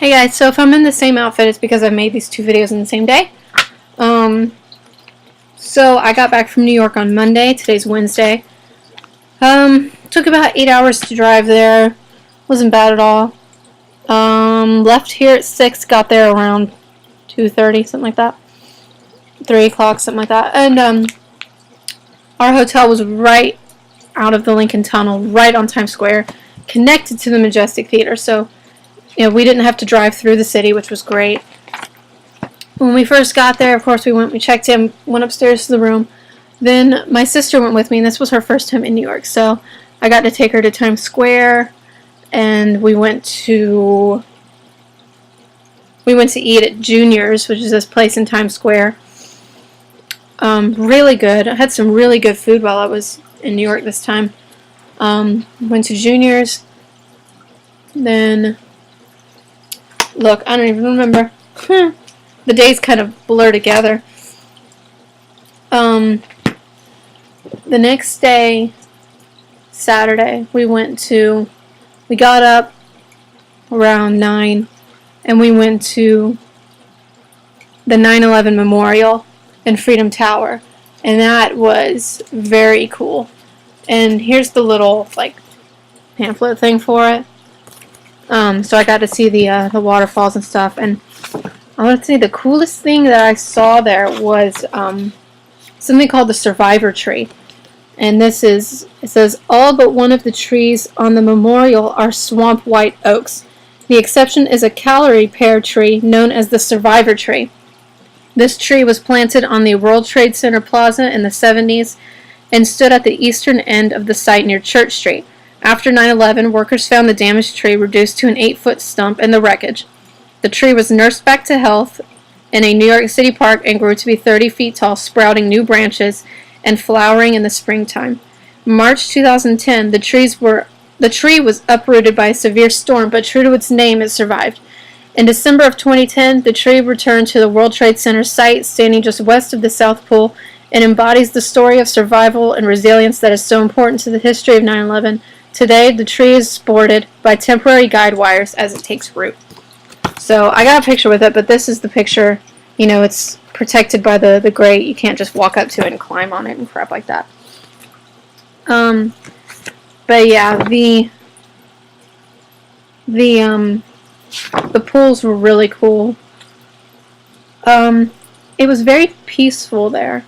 Hey guys, so if I'm in the same outfit, it's because I made these two videos in the same day. So I got back from New York on Monday. Today's Wednesday. Took about 8 hours to drive there. Wasn't bad at all. Left here at 6, got there around 2:30, something like that. 3 o'clock, something like that. And our hotel was right out of the Lincoln Tunnel, right on Times Square, connected to the Majestic Theater. So, we didn't have to drive through the city, which was great. When we first got there, of course, we checked in, went upstairs to the room. Then my sister went with me, and this was her first time in New York. So I got to take her to Times Square, and we went to eat at Junior's, which is this place in Times Square. Really good. I had some really good food while I was in New York this time. Went to Junior's. Then, look, I don't even remember. The days kind of blur together. The next day, Saturday, we got up around 9, and we went to the 9/11 Memorial in Freedom Tower, and that was very cool. And here's the little, pamphlet thing for it. So I got to see the waterfalls and stuff, and I want to say the coolest thing that I saw there was something called the Survivor Tree. And it says, all but one of the trees on the memorial are swamp white oaks. The exception is a Callery pear tree known as the Survivor Tree. This tree was planted on the World Trade Center Plaza in the 70s and stood at the eastern end of the site near Church Street. After 9/11, workers found the damaged tree reduced to an 8-foot stump in the wreckage. The tree was nursed back to health in a New York City park and grew to be 30 feet tall, sprouting new branches and flowering in the springtime. March 2010, the tree was uprooted by a severe storm, but true to its name, it survived. In December of 2010, the tree returned to the World Trade Center site, standing just west of the South Pole, and embodies the story of survival and resilience that is so important to the history of 9/11. Today, the tree is supported by temporary guide wires as it takes root. So I got a picture with it, but this is the picture. It's protected by the grate. You can't just walk up to it and climb on it and crap like that. But yeah, the pools were really cool. It was very peaceful there.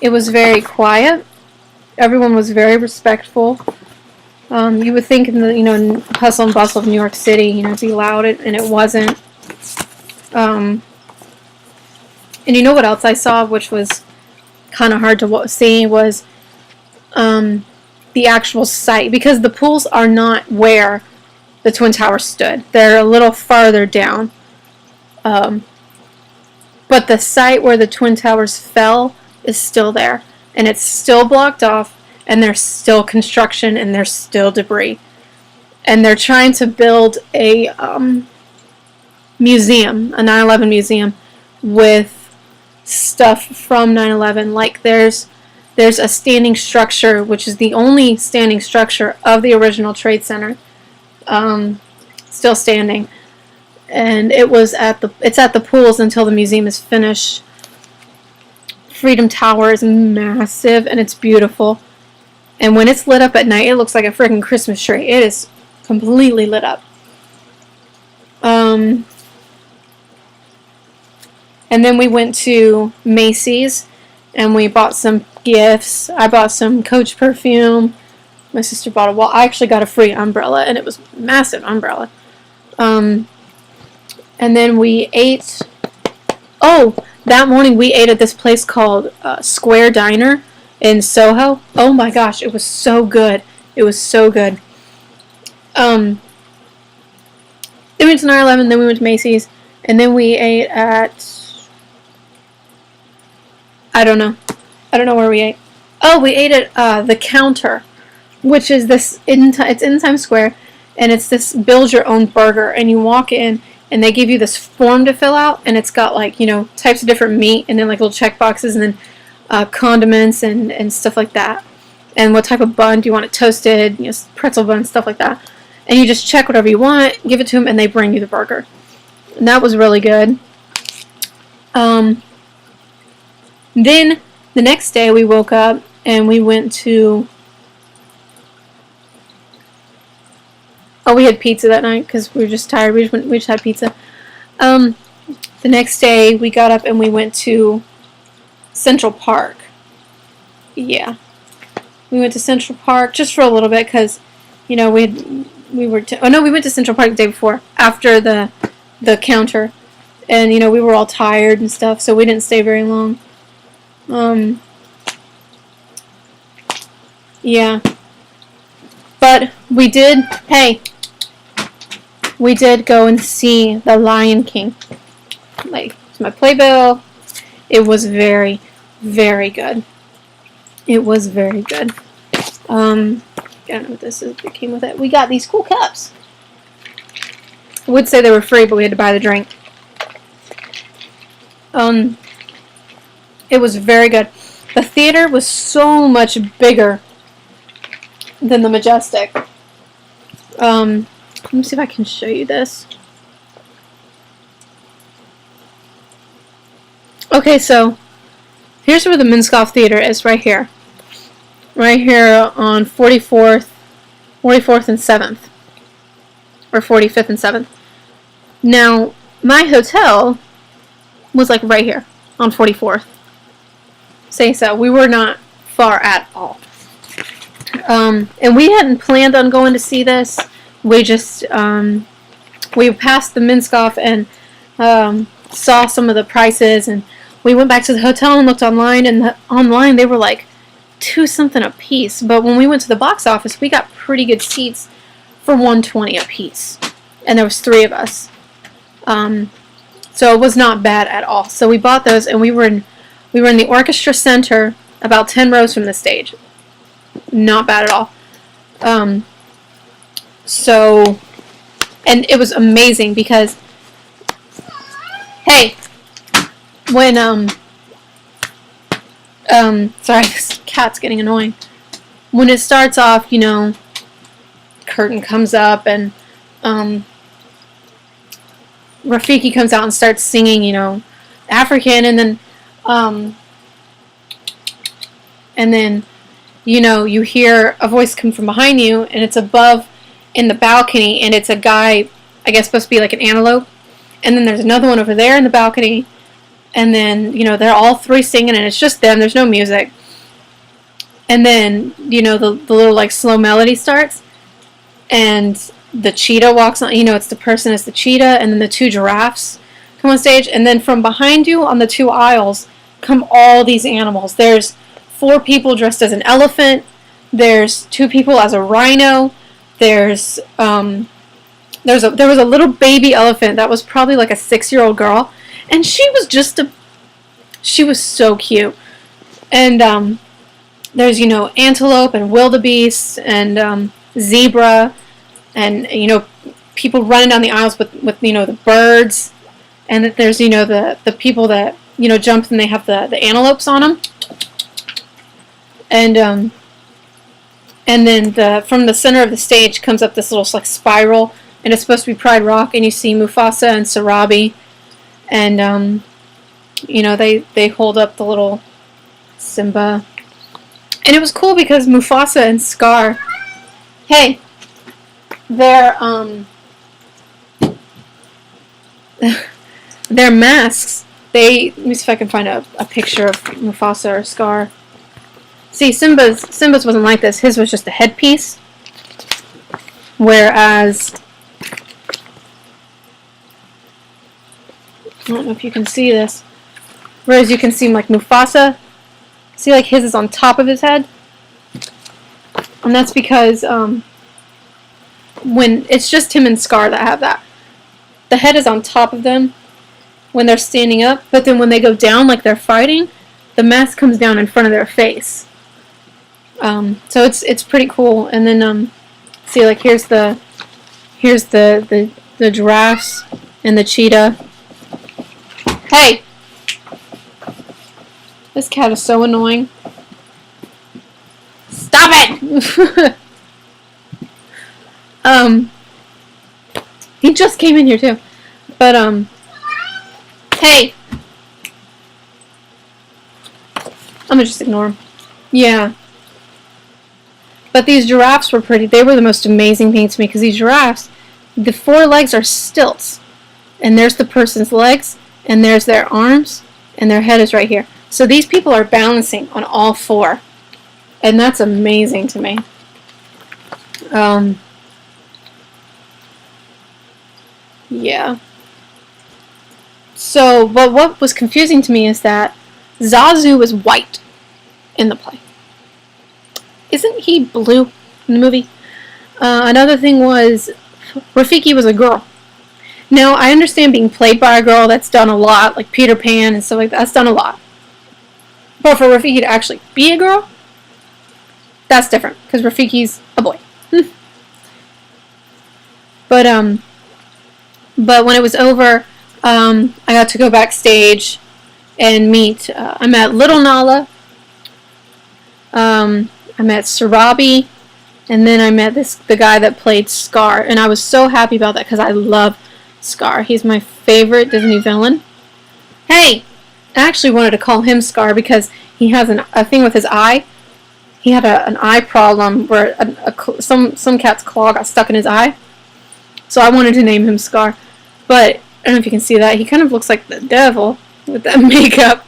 It was very quiet. Everyone was very respectful. You would think in the hustle and bustle of New York City, it'd be loud, and it wasn't. And you know what else I saw, which was kind of hard to see, was the actual site, because the pools are not where the Twin Towers stood. They're a little farther down. But the site where the Twin Towers fell is still there, and it's still blocked off. And there's still construction, and there's still debris. And they're trying to build a museum, a 9/11 museum, with stuff from 9/11. Like there's a standing structure, which is the only standing structure of the original Trade Center, still standing. And it's at the pools until the museum is finished. Freedom Tower is massive, and it's beautiful. And when it's lit up at night, it looks like a freaking Christmas tree. It is completely lit up. And then we went to Macy's, and we bought some gifts. I bought some Coach perfume. My sister bought I actually got a free umbrella, and it was a massive umbrella. And then we ate. Oh, that morning we ate at this place called Square Diner in Soho. Oh my gosh, it was so good. It was so good. Then we went to 9/11, then we went to Macy's, and then we ate at, I don't know where we ate. Oh, we ate at The Counter, which is it's in Times Square, and it's this build your own burger, and you walk in, and they give you this form to fill out, and it's got types of different meat, and then little check boxes, and then condiments and stuff like that, and what type of bun do you want it toasted, pretzel bun, stuff like that. and you just check whatever you want, give it to them, and they bring you the burger. And that was really good. Then the next day we woke up and we went to... Oh, we had pizza that night because we were just tired. We just had pizza. The next day we got up and we went to Central Park. Yeah. We went to Central Park just for a little bit because, you know, we went to Central Park the day before after the counter. And, you know, we were all tired and stuff, so we didn't stay very long. Yeah. But we did go and see The Lion King. Like, it's my playbill. It was very, very good. It was very good. I don't know what this is that came with it. We got these cool cups. I would say they were free, but we had to buy the drink. It was very good. The theater was so much bigger than the Majestic. Let me see if I can show you this. Okay, so here's where the Minskoff Theater is, right here. Right here on 44th and 7th. Or 45th and 7th. Now, my hotel was like right here on 44th. Say so. We were not far at all. And we hadn't planned on going to see this. We just, we passed the Minskoff and saw some of the prices, and we went back to the hotel and looked online, and online they were like $2 something a piece. But when we went to the box office, we got pretty good seats for $120 a piece, and there was 3 of us. So it was not bad at all. So we bought those, and we were in the orchestra center, about 10 rows from the stage. Not bad at all. So, and it was amazing because, hey, when, sorry, this cat's getting annoying. When it starts off, you know, curtain comes up and, Rafiki comes out and starts singing, you know, African, and then, you know, you hear a voice come from behind you, and it's above in the balcony, and it's a guy, I guess supposed to be like an antelope, and then there's another one over there in the balcony, and then, you know, they're all 3 singing, and it's just them, there's no music, and then, you know, the little, like, slow melody starts, and the cheetah walks on, you know, it's the person as the cheetah, and then the 2 giraffes come on stage, and then from behind you on the 2 aisles come all these animals. There's 4 people dressed as an elephant, there's 2 people as a rhino, there was a little baby elephant that was probably like a 6-year-old girl, and she was so cute. And there's, you know, antelope and wildebeest and zebra, and, you know, people running down the aisles with you know, the birds, and that there's, you know, the people that, you know, jump and they have the antelopes on them, and then from the center of the stage comes up this little, like, spiral, and it's supposed to be Pride Rock, and you see Mufasa and Sarabi, and you know, they hold up the little Simba, and it was cool because Mufasa and Scar, hey, their masks, let me see if I can find a picture of Mufasa or Scar. See, Simba's wasn't like this. His was just a headpiece, whereas, I don't know if you can see this, whereas you can see, like, Mufasa, see, like, his is on top of his head, and that's because, when it's just him and Scar that have that. The head is on top of them when they're standing up, but then when they go down like they're fighting, the mask comes down in front of their face. So it's pretty cool. And then see, like, here's the giraffes and the cheetah. Hey, this cat is so annoying. Stop it. He just came in here too. But, hey! I'm gonna just ignore him. Yeah. But these giraffes were pretty. They were the most amazing thing to me because these giraffes, the 4 legs are stilts. And there's the person's legs, and there's their arms, and their head is right here. So these people are balancing on all 4. And that's amazing to me. Yeah. So, but what was confusing to me is that Zazu was white in the play. Isn't he blue in the movie? Another thing was Rafiki was a girl. Now, I understand being played by a girl, that's done a lot, like Peter Pan and stuff like that, that's done a lot. But for Rafiki to actually be a girl, that's different, because Rafiki's a boy. But when it was over, I got to go backstage and meet, I met Little Nala, I met Sarabi, and then I met the guy that played Scar, and I was so happy about that because I love Scar. He's my favorite Disney villain. Hey! I actually wanted to call him Scar because he has a thing with his eye. He had an eye problem where some cat's claw got stuck in his eye. So I wanted to name him Scar. But I don't know if you can see that. He kind of looks like the devil with that makeup.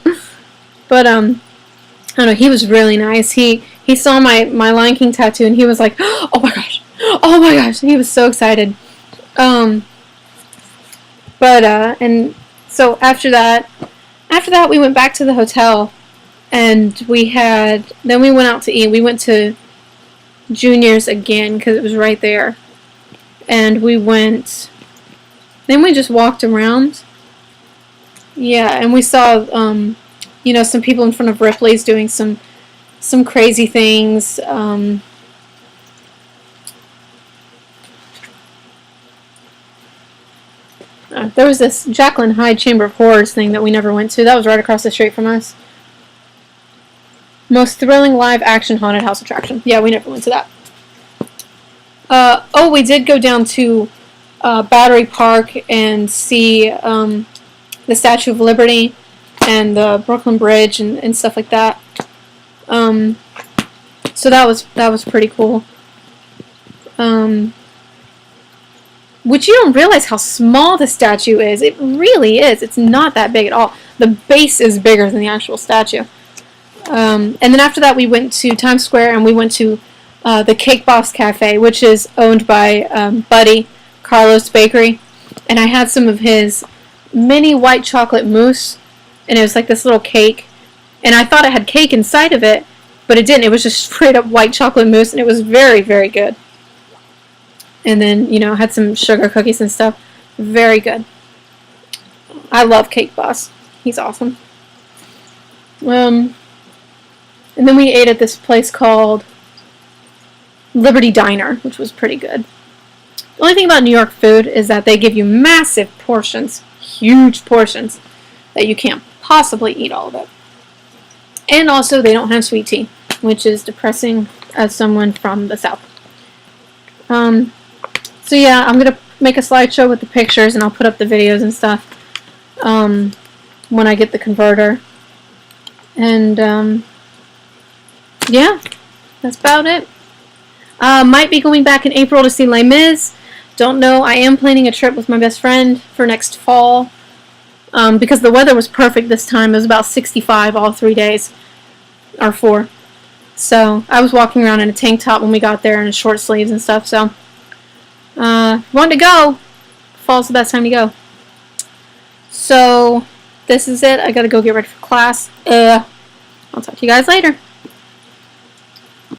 But I don't know, he was really nice. He saw my Lion King tattoo and he was like, "Oh my gosh. Oh my gosh." He was so excited. And so after that we went back to the hotel and then we went out to eat. We went to Junior's again because it was right there. And then we just walked around. Yeah, and we saw, some people in front of Ripley's doing some crazy things. There was this Jacqueline Hyde Chamber of Horrors thing that we never went to. That was right across the street from us. Most thrilling live action haunted house attraction. Yeah, we never went to that. We did go down to Battery Park and see the Statue of Liberty and the Brooklyn Bridge and stuff like that. So that was pretty cool. Which you don't realize how small the statue is. It really is. It's not that big at all. The base is bigger than the actual statue. And then after that we went to Times Square and we went to the Cake Boss Cafe, which is owned by Buddy, Carlos Bakery. And I had some of his mini white chocolate mousse. And it was like this little cake. And I thought it had cake inside of it, but it didn't. It was just straight up white chocolate mousse, and it was very, very good. And then, had some sugar cookies and stuff. Very good. I love Cake Boss. He's awesome. And then we ate at this place called Liberty Diner, which was pretty good. The only thing about New York food is that they give you massive portions, huge portions, that you can't possibly eat all of it. And also, they don't have sweet tea, which is depressing as someone from the South. So yeah, I'm going to make a slideshow with the pictures, and I'll put up the videos and stuff when I get the converter. And yeah, that's about it. Might be going back in April to see Les Mis. Don't know. I am planning a trip with my best friend for next fall. Because the weather was perfect this time. It was about 65 all 3 days. Or 4. So, I was walking around in a tank top when we got there and short sleeves and stuff. So, wanted to go. Fall's the best time to go. So, this is it. I gotta go get ready for class. I'll talk to you guys later.